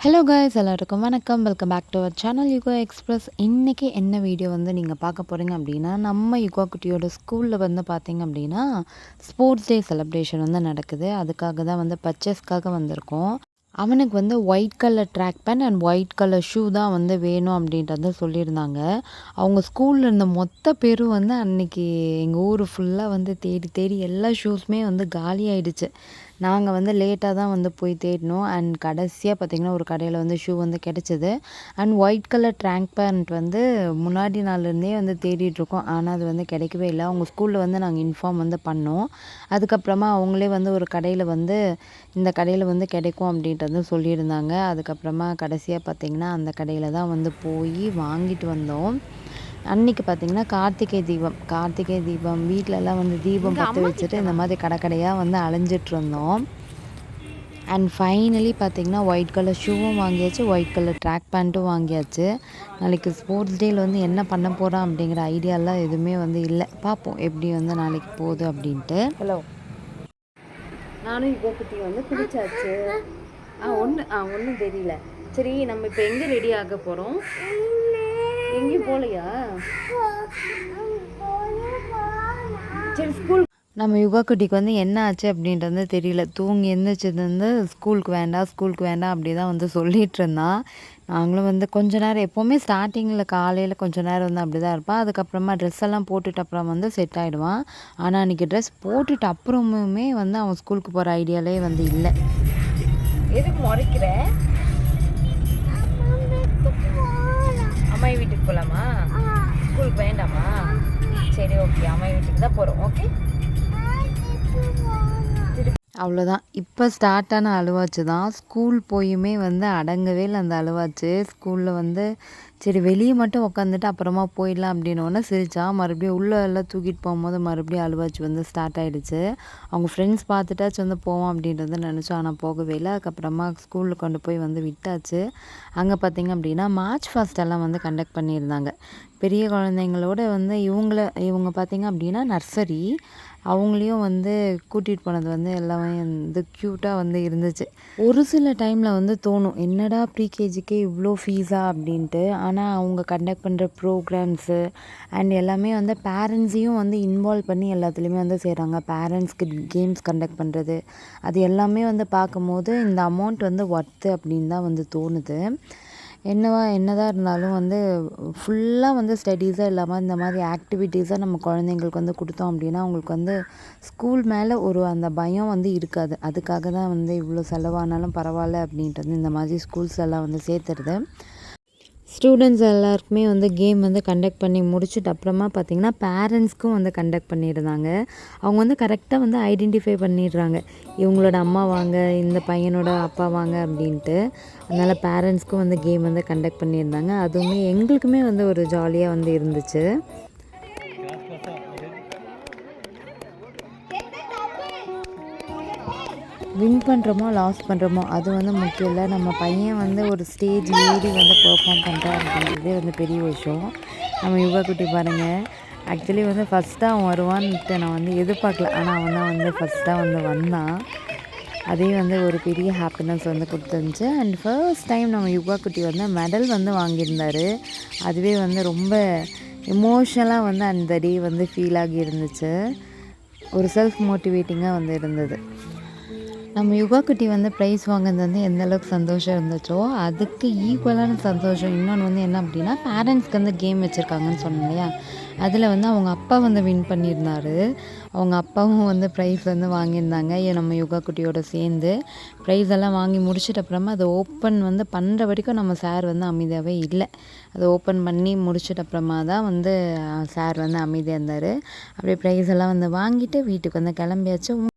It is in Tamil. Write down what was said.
ஹலோ காய்ஸ், எல்லாருக்கும் வணக்கம். Welcome back to our channel Yuga express. இன்றைக்கி என்ன வீடியோ நீங்கள் பார்க்க போகிறீங்க அப்படின்னா, நம்ம யுகா குட்டியோட ஸ்கூலில் பார்த்தீங்க அப்படின்னா ஸ்போர்ட்ஸ் டே செலிப்ரேஷன் நடக்குது. அதுக்காக தான் பர்ச்சேஸ்க்காக வந்திருக்கோம். அவனுக்கு white colour track pant and white colour shoe தான் வேணும் அப்படின்ட்டு சொல்லியிருந்தாங்க. அவங்க ஸ்கூலில் இருந்த மொத்த பேரும் அன்றைக்கி எங்கள் ஊர் ஃபுல்லாக தேடி தேடி எல்லா ஷூஸுமே காலி ஆகிடுச்சு. நாங்கள் லேட்டாக தான் போய் தேடினோம். அண்ட் கடைசியாக பார்த்திங்கன்னா ஒரு கடையில் ஷூ கிடச்சிது. And white colour track pant முன்னாடி நாள்லேருந்தே தேடிட்டுருக்கோம். ஆனால் அது கிடைக்கவே இல்லை. அவங்க ஸ்கூலில் நாங்கள் இன்ஃபார்ம் பண்ணோம். அதுக்கப்புறமா அவங்களே ஒரு கடையில் இந்த கடையில் கிடைக்கும் அப்படின்ட்டு சொல்லியிருந்தாங்க. அதுக்கப்புறமா கடைசியாக பார்த்திங்கன்னா அந்த கடையில் தான் போய் வாங்கிட்டு வந்தோம். அன்றைக்கி பார்த்திங்கன்னா கார்த்திகை தீபம் வீட்டிலலாம் தீபம் பற்ற வச்சுட்டு இந்த மாதிரி கடையாக அலைஞ்சிட்ருந்தோம். அண்ட் ஃபைனலி பார்த்திங்கன்னா ஒயிட் கலர் ஷூவும் வாங்கியாச்சு, ஒயிட் கலர் ட்ராக் பேண்ட்டும் வாங்கியாச்சு. நாளைக்கு ஸ்போர்ட்ஸ் டேயில் என்ன பண்ண போகிறோம் அப்படிங்கிற ஐடியாலாம் எதுவுமே இல்லை. பார்ப்போம் எப்படி நாளைக்கு போகுது அப்படின்ட்டு. ஹலோ, நானும் இப்போ குட்டி குடிச்சாச்சு. ஒன்றும் தெரியல. சரி, நம்ம இப்போ எங்கே ரெடி ஆக போகிறோம்? எங்கேயும் போகலையா? சரி, ஸ்கூல் நம்ம யுகா குட்டிக்கு என்ன ஆச்சு அப்படின்றது தெரியல. தூங்கி எழுந்திரிச்சது ஸ்கூலுக்கு வேண்டாம் அப்படி தான் சொல்லிகிட்டு இருந்தான். நாங்களும் கொஞ்ச நேரம் எப்போவுமே ஸ்டார்டிங்கில் காலையில் கொஞ்சம் நேரம் அப்படி தான் இருப்பான். அதுக்கப்புறமா ட்ரெஸ் எல்லாம் போட்டுட்டு அப்புறம் செட் ஆகிடுவான். ஆனால் அன்றைக்கி ட்ரெஸ் போட்டுட்டு அப்புறமுமே அவன் ஸ்கூலுக்கு போகிற ஐடியாலே இல்லை. எதுக்கு முறைக்கிற? அம்மாயி வீட்டுக்கு போகலாமா? ஸ்கூலுக்கு வேண்டாமா? சரி, ஓகே, அம்மாயி வீட்டுக்கு தான் போகிறோம். ஓகே, அவ்வளோதான். இப்போ ஸ்டார்ட் ஆன அழுவாச்சு தான். ஸ்கூல் போயுமே அடங்கவே இல்லை அந்த அழுவாச்சு. ஸ்கூலில் சரி வெளியே மட்டும் உட்காந்துட்டு அப்புறமா போயிடலாம் அப்படின்னோடனே சிரித்தான். மறுபடியும் உள்ளே எல்லாம் தூக்கிட்டு போகும்போது மறுபடியும் அழுவாச்சு ஸ்டார்ட் ஆகிடுச்சு. அவங்க ஃப்ரெண்ட்ஸ் பார்த்துட்டாச்சு போவோம் அப்படின்றத நினச்சோம். ஆனால் போகவே இல்லை. அதுக்கப்புறமா ஸ்கூலில் கொண்டு போய் விட்டாச்சு. அங்கே பார்த்திங்க அப்படின்னா மார்ச் ஃபர்ஸ்ட் எல்லாம் கண்டக்ட் பண்ணியிருந்தாங்க. பெரிய குழந்தைங்களோட இவங்க பார்த்திங்க அப்படின்னா நர்சரி, அவங்களையும் கூட்டிகிட்டு போனது எல்லாமே க்யூட்டாக இருந்துச்சு. ஒரு சில டைமில் தோணும், என்னடா ப்ரீகேஜிக்கே இவ்வளோ ஃபீஸா அப்படின்ட்டு. ஆனால் அவங்க கண்டக்ட் பண்ணுற ப்ரோக்ராம்ஸு அண்ட் எல்லாமே பேரண்ட்ஸையும் இன்வால்வ் பண்ணி எல்லாத்துலேயுமே செய்கிறாங்க. பேரண்ட்ஸ்க்கு கேம்ஸ் கண்டக்ட் பண்ணுறது, அது எல்லாமே பார்க்கும்போது இந்த அமௌண்ட் ஒர்த்து அப்படின்னு தான் தோணுது. என்னதான் இருந்தாலும் ஃபுல்லாக ஸ்டடீஸாக இல்லாமல் இந்த மாதிரி ஆக்டிவிட்டீஸாக நம்ம குழந்தைங்களுக்கு கொடுத்தோம் அப்படின்னா அவங்களுக்கு ஸ்கூல் மேலே அந்த பயம் இருக்காது. அதுக்காக தான் இவ்வளோ செலவானாலும் பரவாயில்ல அப்படின்ட்டு இந்த மாதிரி ஸ்கூல்ஸ் எல்லாம் சேர்த்துறது. ஸ்டூடெண்ட்ஸ் எல்லாருக்குமே கேம் கண்டக்ட் பண்ணி முடிச்சுட்டு அப்புறமா பார்த்திங்கன்னா பேரண்ட்ஸ்க்கும் கண்டக்ட் பண்ணியிருந்தாங்க. அவங்க கரெக்டாக ஐடென்டிஃபை பண்ணிடுறாங்க, இவங்களோட அம்மா வாங்க, இந்த பையனோட அப்பா வாங்க அப்படின்ட்டு. அதனால் பேரண்ட்ஸ்க்கும் கேம் கண்டக்ட் பண்ணியிருந்தாங்க. அதுவுமே எங்களுக்குமே ஒரு ஜாலியாக இருந்துச்சு. வின் பண்ணுறோமோ லாஸ் பண்ணுறோமோ அது முக்கியம் இல்லை. நம்ம பையன் ஒரு ஸ்டேஜ் ஏறி பெர்ஃபார்ம் பண்ணுறான் அப்படின்றதே பெரிய விஷயம். நம்ம யுகா குட்டி பாருங்கள், ஆக்சுவலி ஃபஸ்ட்டாக அவன் வருவான்ட்டு நான் எதிர்பார்க்கல. ஆனால் அவன் தான் ஃபஸ்ட்டாக வந்தான். அதே ஒரு பெரிய ஹாப்பினஸ் கொடுத்துருந்துச்சு. அண்ட் ஃபர்ஸ்ட் டைம் நம்ம யுகா குட்டி மெடல் வாங்கியிருந்தார். அதுவே ரொம்ப எமோஷ்னலாக அந்த டே ஃபீல் ஆகி இருந்துச்சு. ஒரு செல்ஃப் மோட்டிவேட்டிங்காக இருந்தது. நம்ம யுகா குட்டி ப்ரைஸ் வாங்கினது எந்த அளவுக்கு சந்தோஷம் இருந்துச்சோ அதுக்கு ஈக்குவலான சந்தோஷம் இன்னொன்று என்ன அப்படின்னா, பேரண்ட்ஸ்க்கு கேம் வச்சுருக்காங்கன்னு சொன்னேன் இல்லையா, அதில் அவங்க அப்பா வின் பண்ணியிருந்தார். அவங்க அப்பாவும் ப்ரைஸ் வாங்கியிருந்தாங்க. நம்ம யுகா குட்டியோட சேர்ந்து ப்ரைஸ் எல்லாம் வாங்கி முடிச்சிட்ட அப்புறமா அதை ஓப்பன் பண்ணுற வரைக்கும் நம்ம சார் அமைதியாகவே இல்லை. அதை ஓப்பன் பண்ணி முடிச்சிட்ட அப்புறமா தான் சார் அமைதியாக இருந்தார். அப்படியே ப்ரைஸ் எல்லாம் வாங்கிட்டு வீட்டுக்கு கிளம்பியாச்சு.